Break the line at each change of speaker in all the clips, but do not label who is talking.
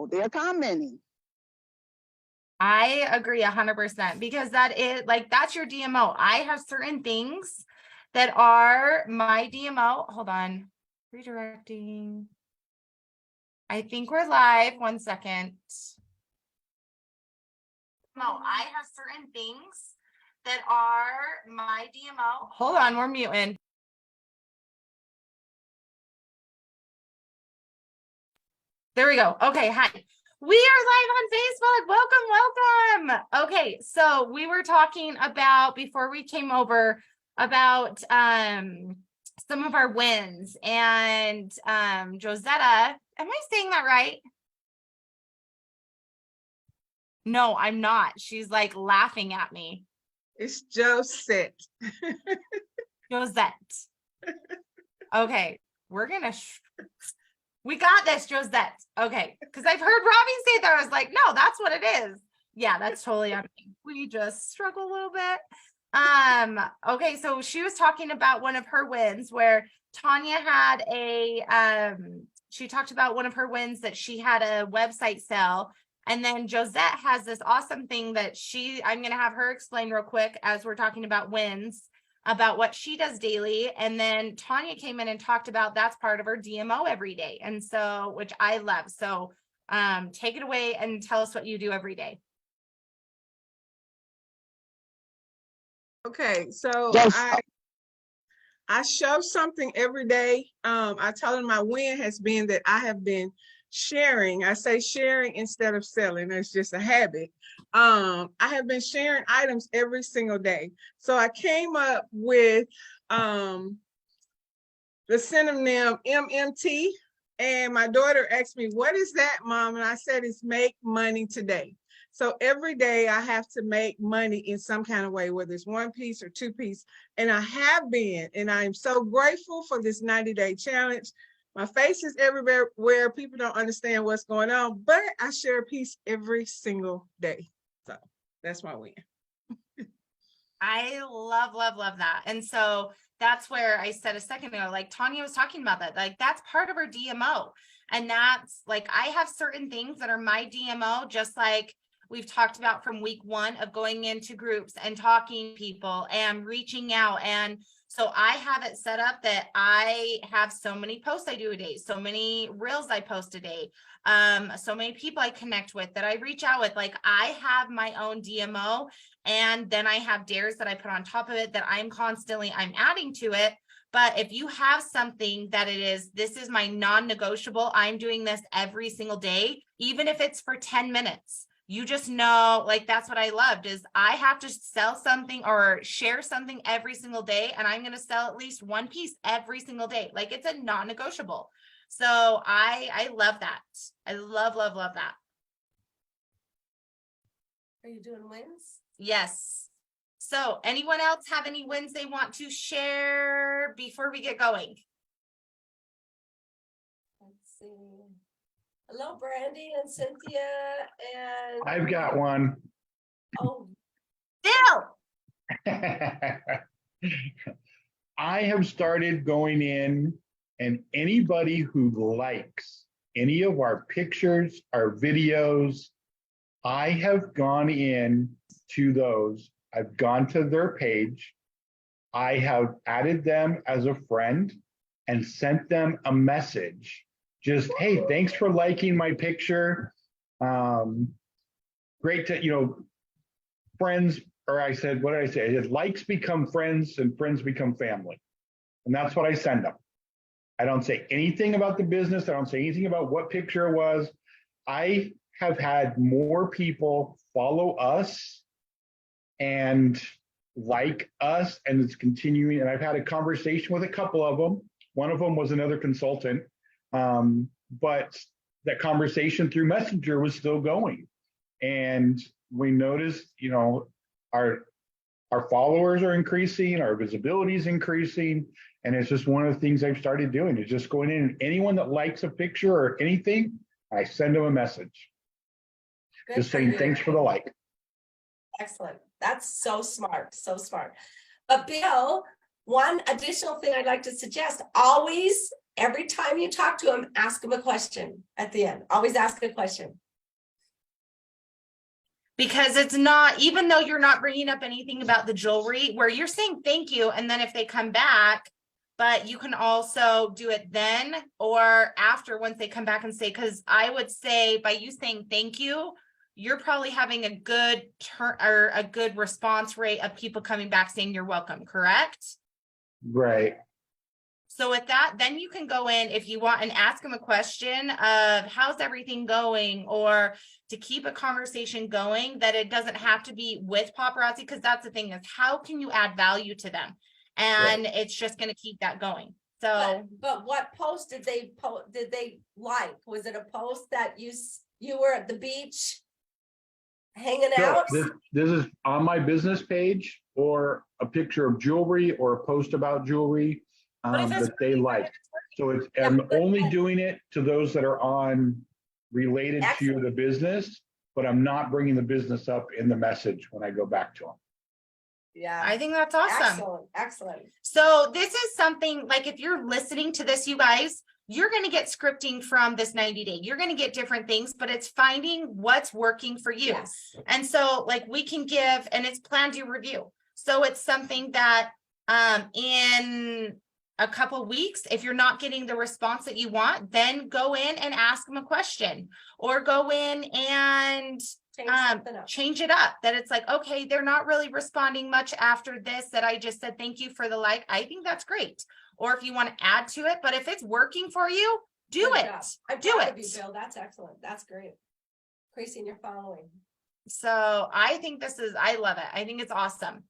they're commenting.
I agree 100% because that is like, that's your DMO. I have certain things that are my DMO. Hold on. Redirecting. I think we're live. 1 second. No, I have certain things that are my DMO. Hold on, we're muting. There we go. Okay, hi. We are live on Facebook. Welcome, welcome. Okay, so we were talking about, before we came over, about some of our wins, and Josetta, am I saying that right? No, I'm not. She's like laughing at me.
It's Josette.
Josette. Okay, we're gonna we got this, Josette. Okay, because I've heard Robbie say that. I was like, no, that's what it is. Yeah, that's totally on me. We just struggle a little bit. Okay, so she was talking about one of her wins where Tanya had a she talked about one of her wins that she had a website sell. And then Josette has this awesome thing that I'm going to have her explain real quick as we're talking about wins, about what she does daily. And then Tanya came in and talked about that's part of her DMO every day. And so, which I love. So take it away and tell us what you do every day.
Okay, so
Yes.
I show something every day. I tell them my win has been that I have been sharing. I say sharing instead of selling. That's just a habit. I have been sharing items every single day. So I came up with the synonym MMT, and my daughter asked me, "What is that, Mom?" And I said, "It's make money today." So every day I have to make money in some kind of way, whether it's one piece or two piece. And I have been, and I'm so grateful for this 90-day challenge. My face is everywhere where people don't understand what's going on, but I share a piece every single day. So that's my win.
I love, love, love that. And so that's where I said a second ago, like Tanya was talking about that, like that's part of her DMO. And that's like, I have certain things that are my DMO, just like we've talked about from week 1 of going into groups and talking to people and reaching out. And so I have it set up that I have so many posts I do a day, so many reels I post a day, so many people I connect with that I reach out with. Like I have my own DMO, and then I have dares that I put on top of it that I'm adding to it. But if you have something that this is my non-negotiable, I'm doing this every single day, even if it's for 10 minutes. You just know, like, that's what I loved is I have to sell something or share something every single day. And I'm going to sell at least one piece every single day. Like it's a non-negotiable. So I love that. I love, love, love that.
Are you doing wins?
Yes. So anyone else have any wins they want to share before we get going?
Let's see. Hello, Brandy and Cynthia. And
I've got one.
oh,
Bill.
I have started going in, and anybody who likes any of our pictures, our videos, I have gone in to those. I've gone to their page. I have added them as a friend and sent them a message. Just, hey, thanks for liking my picture. Great to, friends, or I said, what did I say? I said, likes become friends and friends become family. And that's what I send them. I don't say anything about the business. I don't say anything about what picture it was. I have had more people follow us and like us, and it's continuing. And I've had a conversation with a couple of them. One of them was another consultant. But that conversation through Messenger was still going. And we noticed, our followers are increasing, our visibility is increasing. And it's just one of the things I've started doing is just going in, and anyone that likes a picture or anything, I send them a message.
good
Just
for
saying,
you.
thanks for the like.
Excellent. That's so smart. So smart. But Bill, one additional thing I'd like to suggest, always, every time you talk to him, ask him a question at the end. Always ask a question.
Because it's not, even though you're not bringing up anything about the jewelry, where you're saying thank you, and then if they come back, but you can also do it then or after once they come back and say, because I would say by you saying thank you, you're probably having a good turn or a good response rate of people coming back saying you're welcome, correct?
Right.
So with that, then you can go in if you want and ask them a question of how's everything going, or to keep a conversation going, that it doesn't have to be with paparazzi, because that's the thing, is how can you add value to them? And it's just going to keep that going. So,
But what post did they like? Was it a post that you were at the beach hanging
So
out?
this is on my business page, or a picture of jewelry, or a post about jewelry that they like. So it's, I'm only doing it to those that are on related to the business, but I'm not bringing the business up in the message when I go back to them.
Yeah.
I think that's awesome.
Excellent. Excellent.
So this is something like, if you're listening to this, you guys, you're going to get scripting from this 90-day. You're going to get different things, but it's finding what's working for you.
Yes.
And so like we can give, and it's planned to review. So it's something that in a couple weeks, if you're not getting the response that you want, then go in and ask them a question, or go in and change it up, that it's like, okay, they're not really responding much after this, that I just said thank you for the like. I think that's great. Or if you want to add to it, but if it's working for you, do it.
I'm
do
proud
it.
of you, Bill. That's excellent. That's great. Increasing your following.
So I think I love it. I think it's awesome.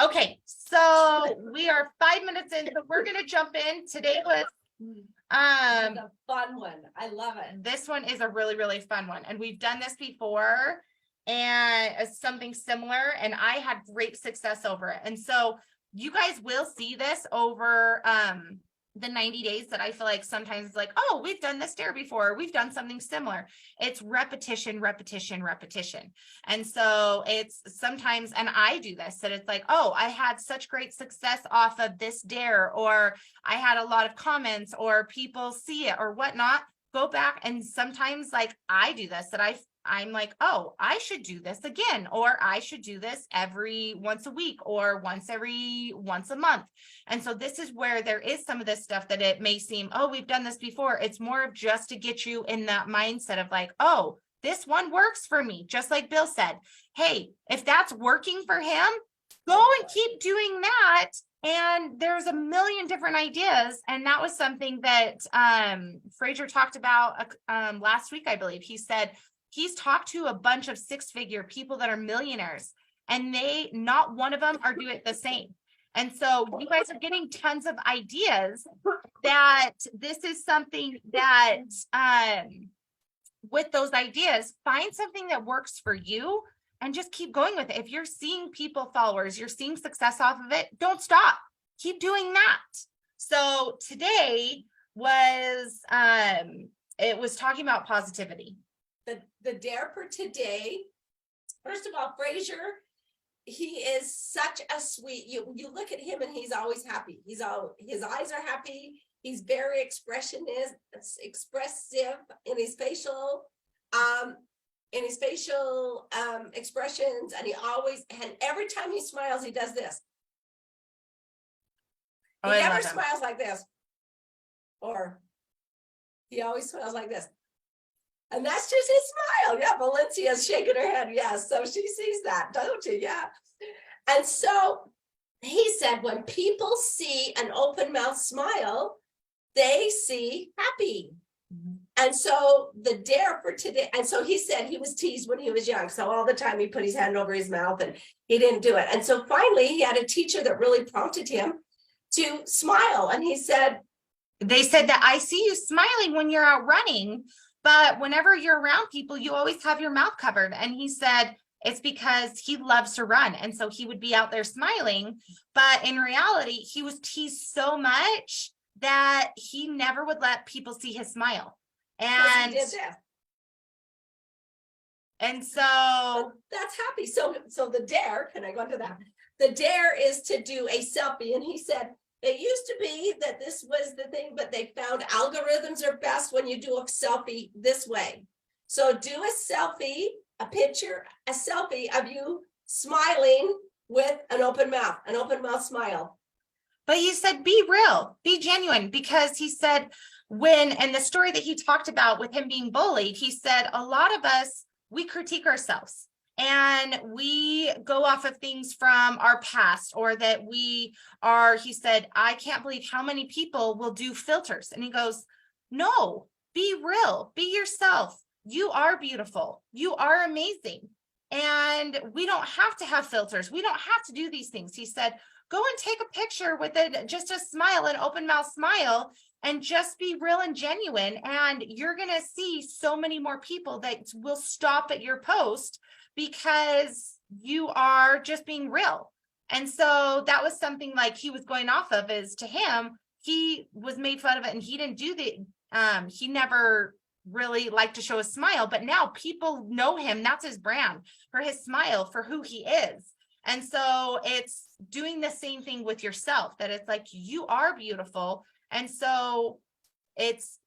Okay, so we are 5 minutes in, so we're gonna jump in. Today was
It's a fun one. I love it.
this one is a really, really fun one, and we've done this before, and it's something similar, and I had great success over it. And so you guys will see this over the 90 days, that I feel like sometimes it's like, oh, we've done this dare before, we've done something similar. It's repetition, repetition, repetition. And so it's sometimes, and I do this, that it's like, oh, I had such great success off of this dare, or I had a lot of comments, or people see it or whatnot. Go back, and sometimes like I do this, that I'm like, oh, I should do this again, or I should do this every once a week, or once a month. And so this is where there is some of this stuff that it may seem, oh, we've done this before. It's more of just to get you in that mindset of like, oh, this one works for me. Just like Bill said, hey, if that's working for him, go and keep doing that. And there's a million different ideas. And that was something that Fraser talked about last week, I believe. He said he's talked to a bunch of six-figure people that are millionaires, and not one of them are doing it the same. And so you guys are getting tons of ideas, that this is something that with those ideas, find something that works for you and just keep going with it. If you're seeing followers, you're seeing success off of it, don't stop. Keep doing that. So today was, it was talking about positivity.
The dare for today, first of all, Fraser, he is such a sweet, you look at him and he's always happy. His eyes are happy. He's very expressive in his facial expressions, and every time he smiles, he does this. He never smiles like this, or he always smiles like this. And that's just his smile. Yeah, Valencia's shaking her head. Yes, so she sees that, don't you? Yeah. And so he said, when people see an open mouth smile, they see happy. And so the dare for today, and so he said he was teased when he was young. So all the time he put his hand over his mouth and he didn't do it. And so finally he had a teacher that really prompted him to smile. And they said that I see you smiling when you're out running, but whenever you're around people, you always have your mouth covered. And he said it's because he loves to run. And so he would be out there smiling, but in reality, he was teased so much that he never would let people see his smile. And so that's happy. So the dare, can I go into that? the dare is to do a selfie. And he said, it used to be that this was the thing, but they found algorithms are best when you do a selfie this way. So do a selfie, a picture, a selfie of you smiling with an open mouth smile.
But he said, be real, be genuine, because he said and the story that he talked about with him being bullied, he said, a lot of us, we critique ourselves and we go off of things from our past, or that he said, I can't believe how many people will do filters. And he goes, no, be real, be yourself. You are beautiful. You are amazing. And we don't have to have filters. We don't have to do these things. He said, go and take a picture with just a smile, an open mouth smile, and just be real and genuine. And you're going to see so many more people that will stop at your post because you are just being real. And so that was something like he was going off of, is to him, he was made fun of it and he didn't do he never really liked to show a smile, but now people know him. That's his brand, for his smile, for who he is. And so it's doing the same thing with yourself, that it's like, you are beautiful. And so it's,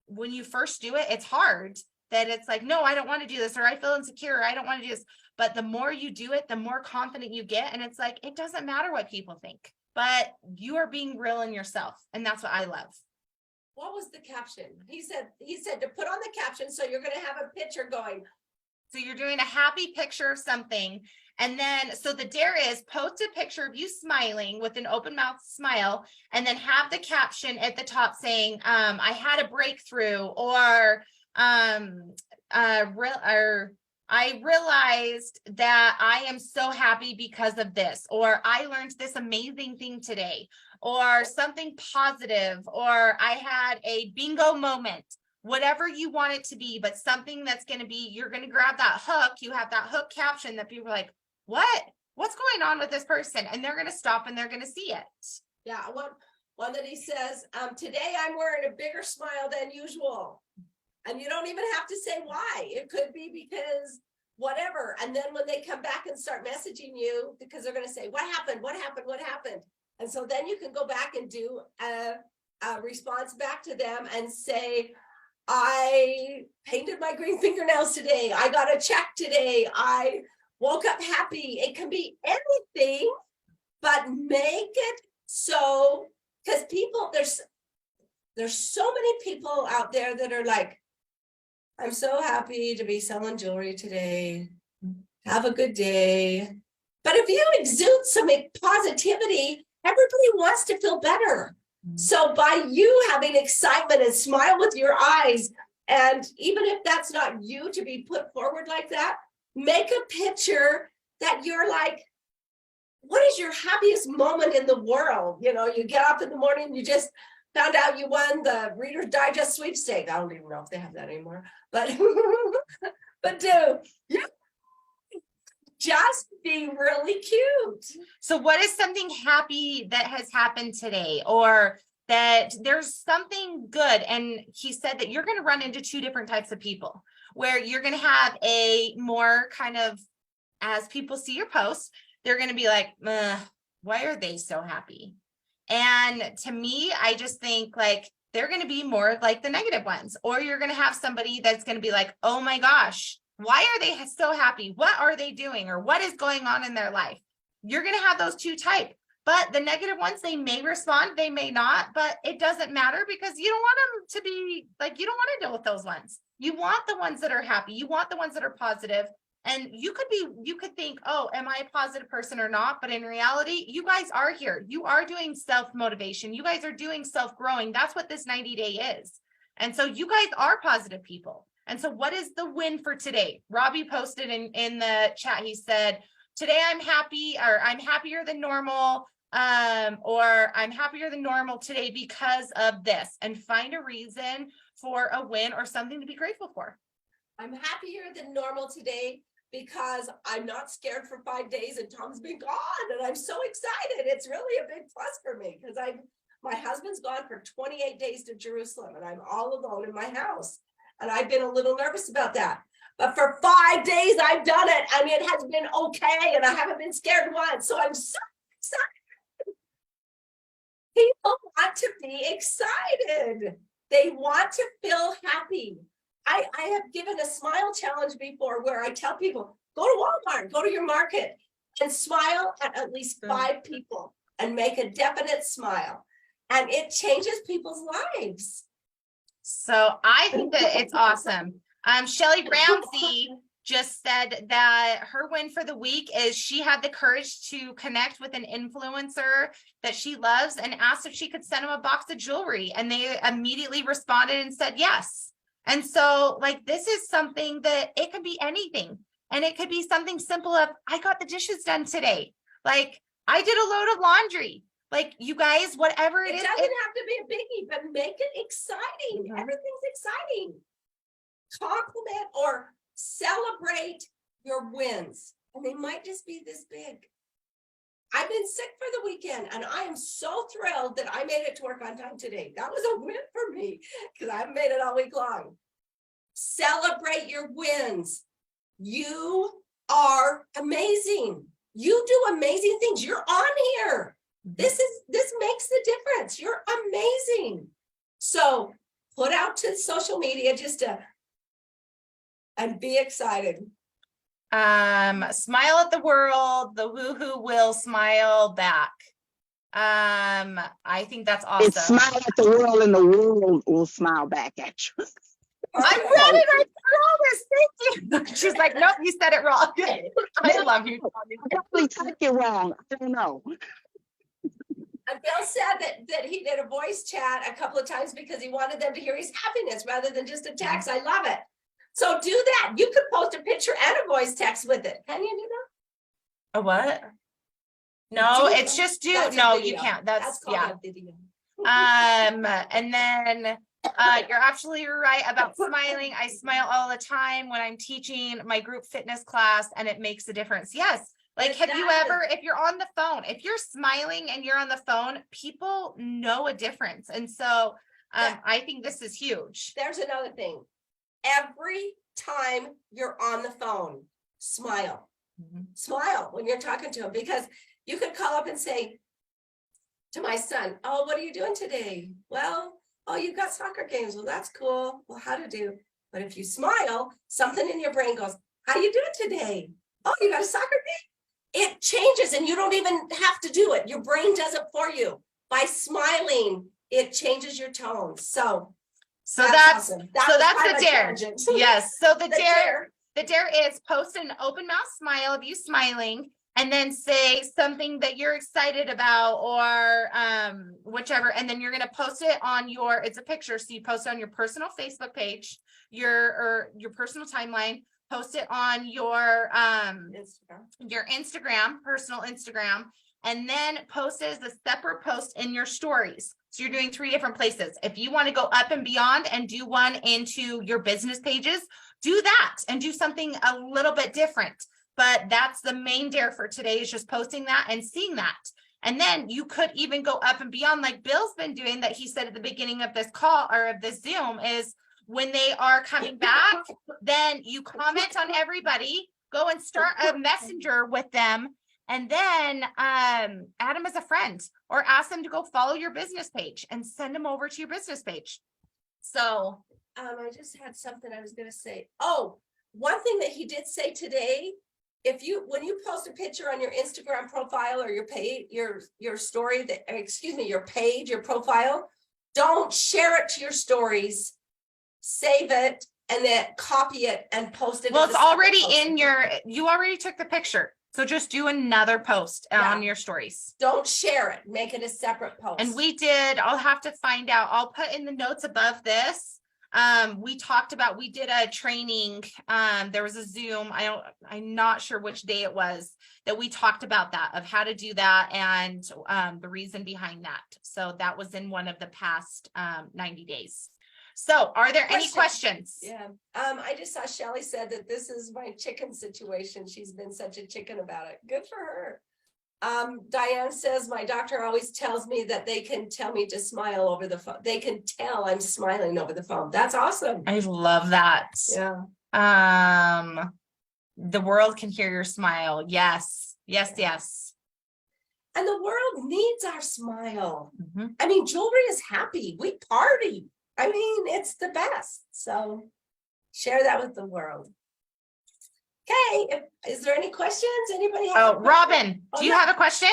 when you first do it, it's hard, that it's like, no, I don't want to do this, or I feel insecure, or I don't want to do this. But the more you do it, the more confident you get. And it's like, it doesn't matter what people think, but you are being real in yourself. And that's what I love.
What was the caption? He said to put on the caption, so you're going to have a picture going.
So you're doing a happy picture of something. And then, so the dare is post a picture of you smiling with an open mouth smile, and then have the caption at the top saying, I had a breakthrough, or I realized that I am so happy because of this, or I learned this amazing thing today, or something positive, or I had a bingo moment. Whatever you want it to be, but something that's going to be, you're going to grab that hook. You have that hook caption that people are like, what's going on with this person? And they're going to stop and they're going to see it.
Yeah, one that he says, today I'm wearing a bigger smile than usual. And you don't even have to say why. It could be because whatever. And then when they come back and start messaging you, because they're going to say, what happened? What happened? What happened? And so then you can go back and do a response back to them and say, I painted my green fingernails today. I got a check today. I woke up happy. It can be anything, but make it so, because people, there's so many people out there that are like, I'm so happy to be selling jewelry today. Have a good day. But if you exude some positivity, everybody wants to feel better. So by you having excitement and smile with your eyes, and even if that's not you to be put forward like that, make a picture that you're like, what is your happiest moment in the world? You know, you get up in the morning, you just found out you won the Reader's Digest sweepstake. I don't even know if they have that anymore, but just be really cute.
So what is something happy that has happened today, or that there's something good? And he said that you're going to run into two different types of people, where you're going to have a more kind of, as people see your posts, they're going to be like, why are they so happy? And to me, I just think like they're going to be more like the negative ones. Or you're going to have somebody that's going to be like, oh my gosh, why are they so happy? What are they doing? Or what is going on in their life? You're going to have those two types. But the negative ones, they may respond, they may not, but it doesn't matter, because you don't want them to be like, you don't want to deal with those ones. You want the ones that are happy. You want the ones that are positive. And you could think, oh, am I a positive person or not? But in reality, you guys are here. You are doing self-motivation. You guys are doing self-growing. That's what this 90-day is. And so you guys are positive people. And so what is the win for today? Robbie posted in the chat, he said, today I'm happy, or I'm happier than normal, or I'm happier than normal today because of this, and find a reason for a win or something to be grateful for.
I'm happier than normal today because I'm not scared for 5 days and Tom's been gone, and I'm so excited. It's really a big plus for me, because my husband's gone for 28 days to Jerusalem and I'm all alone in my house. And I've been a little nervous about that. But for 5 days I've done it and it has been okay and I haven't been scared once. So I'm so excited. People want to be excited. They want to feel happy. I have given a smile challenge before where I tell people, go to Walmart, go to your market and smile at least 5 people and make a definite smile. And it changes people's lives.
So I think that it's awesome. Shelly Ramsey just said that her win for the week is she had the courage to connect with an influencer that she loves and asked if she could send him a box of jewelry. And they immediately responded and said yes. And so like, this is something that it could be anything. And it could be something simple of, I got the dishes done today. Like I did a load of laundry. Like you guys, whatever it is.
It doesn't have to be a biggie, but make it exciting.
Mhm.
Everything's exciting. Compliment or celebrate your wins. And they might just be this big. I've been sick for the weekend and I am so thrilled that I made it to work on time today. That was a win for me because I haven't made it all week long. Celebrate your wins. You are amazing. You do amazing things. You're on here. This makes the difference. You're amazing. So put out to social media and be excited.
Smile at the world, the woohoo will smile back. I think that's awesome.
It's smile at the world and the world will smile back at you.
I read it, I promise. Thank you. She's like, nope, you said it wrong. I love you.
I probably typed it wrong. I don't know.
And Bill said that he did a voice chat a couple of times because he wanted them to hear his happiness rather than just a text. I love it. So do that. You could post a picture and a voice text with it. Can you do that?
A what? No,
Do
it's
that.
just do.
That's a
No, you
video.
can't. That's
called
yeah.
a video.
And then you're absolutely right about smiling. I smile all the time when I'm teaching my group fitness class and it makes a difference. Yes. Like, have you ever, if you're on the phone, if you're smiling and you're on the phone, people know a difference. And so I think this is huge.
There's another thing. Every time you're on the phone, smile.
Mhm.
Smile when you're talking to him, because you could call up and say to my son, oh, what are you doing today? Well, oh, you've got soccer games. Well, that's cool. Well, how to do? But if you smile, something in your brain goes, how you doing today? Oh, you got a soccer game? It changes and you don't even have to do it. Your brain does it for you. By smiling, it changes your tone. So
that's
awesome.
so that's
kind
the
of a
dare.
tangent.
Yes. So the
The
dare. The dare is post an open mouth smile of you smiling and then say something that you're excited about or whichever. And then you're going to post it on it's a picture. So you post it on your personal Facebook page, your personal timeline, post it on your Instagram, personal Instagram, and then post it as a separate post in your stories. So you're doing 3 different places. If you want to go up and beyond and do one into your business pages, do that and do something a little bit different. But that's the main dare for today, is just posting that and seeing that. And then you could even go up and beyond, like Bill's been doing, that he said at the beginning of this call or of this Zoom, is when they are coming back, then you comment on everybody, go and start a messenger with them, and then add them as a friend or ask them to go follow your business page and send them over to your business page. So
I just had something I was going to say. Oh, one thing that he did say today, when you post a picture on your Instagram profile or your page, your story, your page, your profile, don't share it to your stories, save it, and then copy it and post it.
well, it's already in you already took the picture. So just do another post on your stories.
Don't share it, make it a separate post.
And I'll have to find out. I'll put in the notes above this. We did a training. There was a Zoom. I'm not sure which day it was that we talked about that, of how to do that and the reason behind that. So that was in one of the past 90 days. So are there any questions?
Yeah. I just saw Shelly said that this is my chicken situation. She's been such a chicken about it. Good for her. Diane says, my doctor always tells me that they can tell me to smile over the phone. They can tell I'm smiling over the phone. That's awesome.
I love that.
Yeah.
The world can hear your smile. Yes, yes, yes.
And the world needs our smile.
Mhm.
I mean, jewelry is happy. We party. I mean, it's the best. So share that with the world. Okay, is there any questions? Anybody have?
Oh, Robin,
Oh,
do you
yeah.
have a question?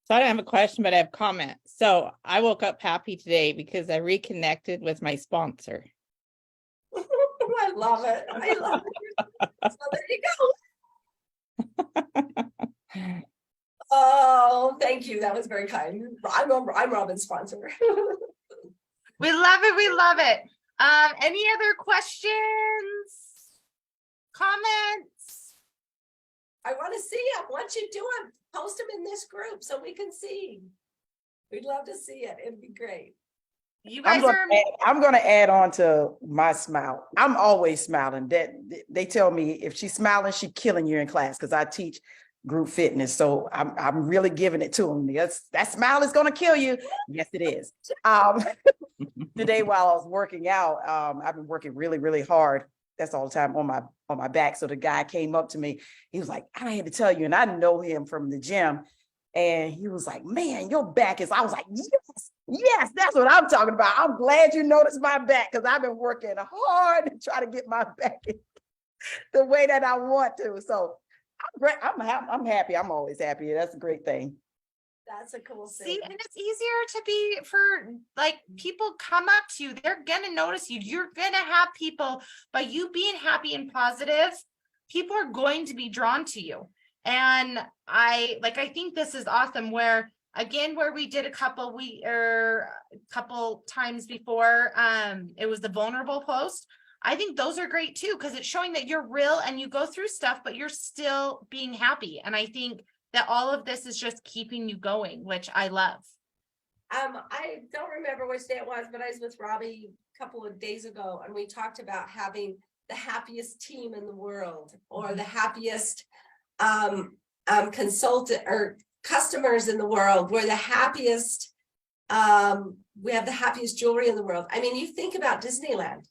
So I don't have a question, but I have a comment. So I woke up happy today because I reconnected with my sponsor.
I love it. I love it. So there you go. Oh, thank you. That was very kind. I'm Robin's sponsor.
We love it. We love it. Any other questions? Comments?
I want to see them. Once you do them, post them in this group so we can see. We'd love to see it. It'd be great.
You guys are
I'm gonna add on to my smile. I'm always smiling. That they tell me if she's smiling, she's killing you in class because I teach group fitness. So I'm really giving it to them. That smile is gonna kill you. Yes, it is. Today while I was working out, I've been working really, really hard. That's all the time on my back. So the guy came up to me. He was like, I had to tell you, and I know him from the gym. And he was like, man, your back is, I was like, yes, that's what I'm talking about. I'm glad you noticed my back because I've been working hard to try to get my back the way that I want to. So I'm happy. I'm always happy. That's a great thing.
That's a cool thing.
See, and it's easier to be for like people come up to you, they're gonna notice you. You're gonna have people by you being happy and positive, people are going to be drawn to you. And I think this is awesome where we did a couple times before, it was the vulnerable post. I think those are great too, because it's showing that you're real and you go through stuff, but you're still being happy. And I think that all of this is just keeping you going, which I love.
I don't remember which day it was, but I was with Robbie a couple of days ago and we talked about having the happiest team in the world or the happiest consultant or customers in the world. We're the happiest. We have the happiest jewelry in the world. I mean, you think about Disneyland.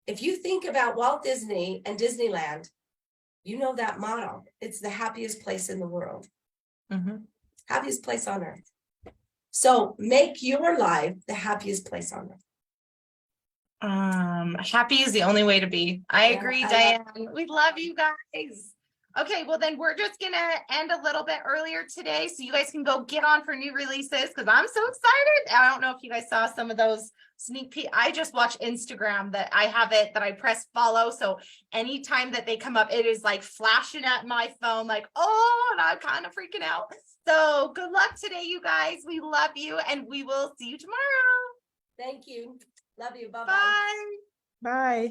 If you think about Walt Disney and Disneyland, you know that motto. It's the happiest place in the world.
Mm-hmm.
Happiest place on earth. So make your life the happiest place on earth.
Happy is the only way to be. I
Yeah,
agree,
I
Diane. We love you guys. Okay, well then we're just gonna end a little bit earlier today so you guys can go get on for new releases because I'm so excited. I don't know if you guys saw some of those sneak peek. I just watch Instagram that I have it that I press follow. So anytime that they come up, it is like flashing at my phone, like, oh, and I'm kind of freaking out. So good luck today, you guys. We love you and we will see you tomorrow.
Thank you. Love you. Bye-bye.
Bye.
Bye.